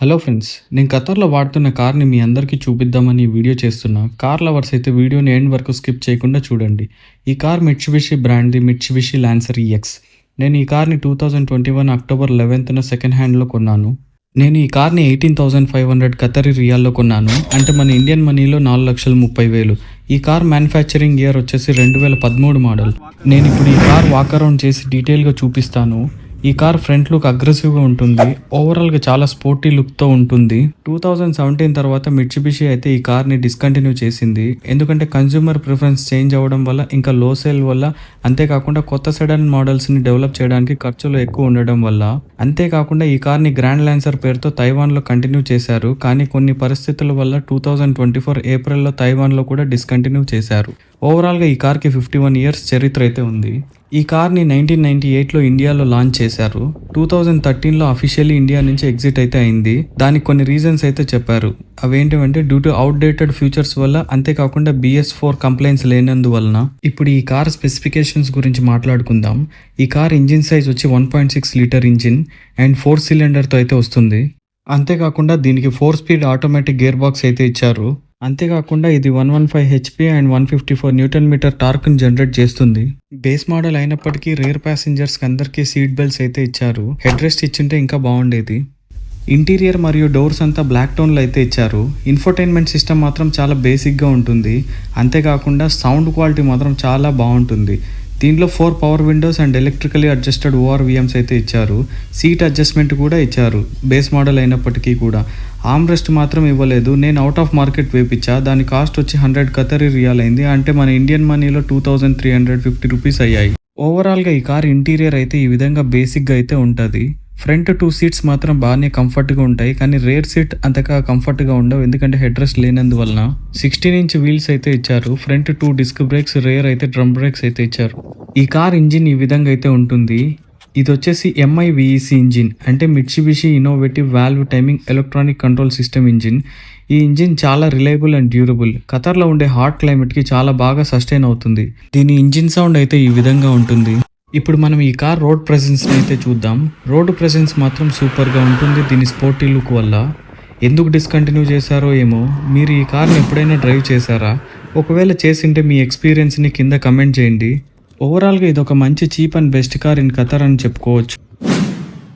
Hello friends, నేను ఖతర్‌లో వాడుతున్న కార్‌ని మీ అందరికీ చూపిద్దామని ఈ వీడియో చేస్తున్నా. కార్ లవర్స్ అయితే వీడియోని ఎండ్ వరకు స్కిప్ చేయకుండా చూడండి. ఈ కార్ మిట్సుబిషి బ్రాండ్‌ది మిట్సుబిషి లాన్సర్ ఈఎక్స్. నేను ఈ కార్‌ని 2021 అక్టోబర్ 11న సెకండ్ హ్యాండ్‌లో కొన్నాను. నేను ఈ కార్‌ని 18,500 ఖతరీ రియాల్‌లో కొన్నాను. అంటే మన ఇండియన్ మనీలో 4,30,000. ఈ కార్ మ్యానుఫ్యాక్చరింగ్ ఇయర్ వచ్చేసి 2013 మోడల్. నేను ఇప్పుడు ఈ కార్ వాక్ అరౌండ్ చేసి డీటెయిల్‌గా చూపిస్తాను. ఈ కార్ ఫ్రంట్ లుక్ అగ్రెసివ్గా ఉంటుంది. ఓవరాల్గా చాలా స్పోర్టీ లుక్తో ఉంటుంది. 2017 తర్వాత మిట్సుబిషి అయితే ఈ కార్ని డిస్కంటిన్యూ చేసింది. ఎందుకంటే కన్జ్యూమర్ ప్రిఫరెన్స్ చేంజ్ అవ్వడం వల్ల, ఇంకా లో సేల్ వల్ల, అంతేకాకుండా కొత్త సెడాన్ మోడల్స్ని డెవలప్ చేయడానికి ఖర్చులు ఎక్కువ ఉండడం వల్ల. అంతేకాకుండా ఈ కార్ని గ్రాండ్ లాన్సర్ పేరుతో తైవాన్లో కంటిన్యూ చేశారు. కానీ కొన్ని పరిస్థితుల వల్ల 2024 ఏప్రిల్లో తైవాన్లో కూడా డిస్కంటిన్యూ చేశారు. ఓవరాల్గా ఈ కార్కి 51 ఇయర్స్ చరిత్ర అయితే ఉంది. ఈ కార్ని 1998లో ఇండియాలో లాంచ్ చేశారు. 2013లో అఫీషియల్లీ ఇండియా నుంచి ఎగ్జిట్ అయితే అయింది. దానికి కొన్ని రీజన్స్ అయితే చెప్పారు. అవేంటివంటే డ్యూ టు అవుట్డేటెడ్ ఫ్యూచర్స్ వల్ల, అంతేకాకుండా BS4 కంప్లైంట్స్ లేనందువలన. ఇప్పుడు ఈ కార్ స్పెసిఫికేషన్స్ గురించి మాట్లాడుకుందాం. ఈ కార్ ఇంజిన్ సైజ్ వచ్చి 1.6 లీటర్ ఇంజిన్ అండ్ 4 సిలిండర్తో అయితే వస్తుంది. అంతేకాకుండా దీనికి 4 స్పీడ్ ఆటోమేటిక్ గేర్ బాక్స్ అయితే ఇచ్చారు. అంతేకాకుండా ఇది 115 HP అండ్ 154 న్యూటన్ మీటర్ టార్క్ని జనరేట్ చేస్తుంది. బేస్ మోడల్ అయినప్పటికీ రేర్ ప్యాసింజర్స్కి అందరికీ సీట్ బెల్ట్స్ అయితే ఇచ్చారు. హెడ్ రెస్ట్ ఇచ్చింటే ఇంకా బాగుండేది. ఇంటీరియర్ మరియు డోర్స్ అంతా బ్లాక్ టోన్లో అయితే ఇచ్చారు. ఇన్ఫోటైన్మెంట్ సిస్టమ్ మాత్రం చాలా బేసిక్గా ఉంటుంది. అంతేకాకుండా సౌండ్ క్వాలిటీ మాత్రం చాలా బాగుంటుంది. దీంట్లో 4 power Windows and electrically adjusted ORVMs అయితే ఇచ్చారు. సీట్ అడ్జస్ట్మెంట్ కూడా ఇచ్చారు బేస్ మోడల్ అయినప్పటికీ కూడా. ఆర్మ్ రెస్ట్ మాత్రం ఇవ్వలేదు. నేను అవుట్ ఆఫ్ మార్కెట్ వేపించా. దాని కాస్ట్ వచ్చి 100 ఖతరీ రియాల్ అయింది. అంటే మన ఇండియన్ మనీలో 2350 రూపీస్ అయ్యాయి. ఓవరాల్గా ఈ కార్ ఇంటీరియర్ అయితే ఈ విధంగా బేసిక్గా అయితే ఉంటుంది. ఫ్రంట్ 2 సీట్స్ మాత్రం బాగానే కంఫర్ట్గా ఉంటాయి. కానీ రేర్ సీట్ అంతగా కంఫర్ట్గా ఉండవు, ఎందుకంటే హెడ్ రెస్ట్ లేనందువలన. 16 ఇంచ్ వీల్స్ అయితే ఇచ్చారు. ఫ్రంట్ 2 డిస్క్ బ్రేక్స్, రేర్ అయితే డ్రమ్ బ్రేక్స్ అయితే ఇచ్చారు. ఈ కార్ ఇంజిన్ ఈ విధంగా అయితే ఉంటుంది. ఇది వచ్చేసి MIVEC ఇంజిన్, అంటే Mitsubishi innovative valve timing electronic control system engine. ఈ ఇంజిన్ చాలా రిలయబుల్ అండ్ డ్యూరబుల్. ఖతర్లో ఉండే హాట్ క్లైమేట్కి చాలా బాగా సస్టైన్ అవుతుంది. దీని ఇంజిన్ సౌండ్ అయితే ఈ విధంగా ఉంటుంది. ఇప్పుడు మనం ఈ కార్ రోడ్ ప్రెజెన్స్ని అయితే చూద్దాం. రోడ్ ప్రెజెన్స్ మాత్రం సూపర్గా ఉంటుంది దీని స్పోర్టీ లుక్ వల్ల. ఎందుకు డిస్కంటిన్యూ చేశారో ఏమో. మీరు ఈ కార్ని ఎప్పుడైనా డ్రైవ్ చేశారా? ఒకవేళ చేసింటే మీ ఎక్స్పీరియన్స్ని కింద కమెంట్ చేయండి. ఓవరాల్గా ఇది ఒక మంచి cheap and best car in Qatar అని చెప్పుకోవచ్చు.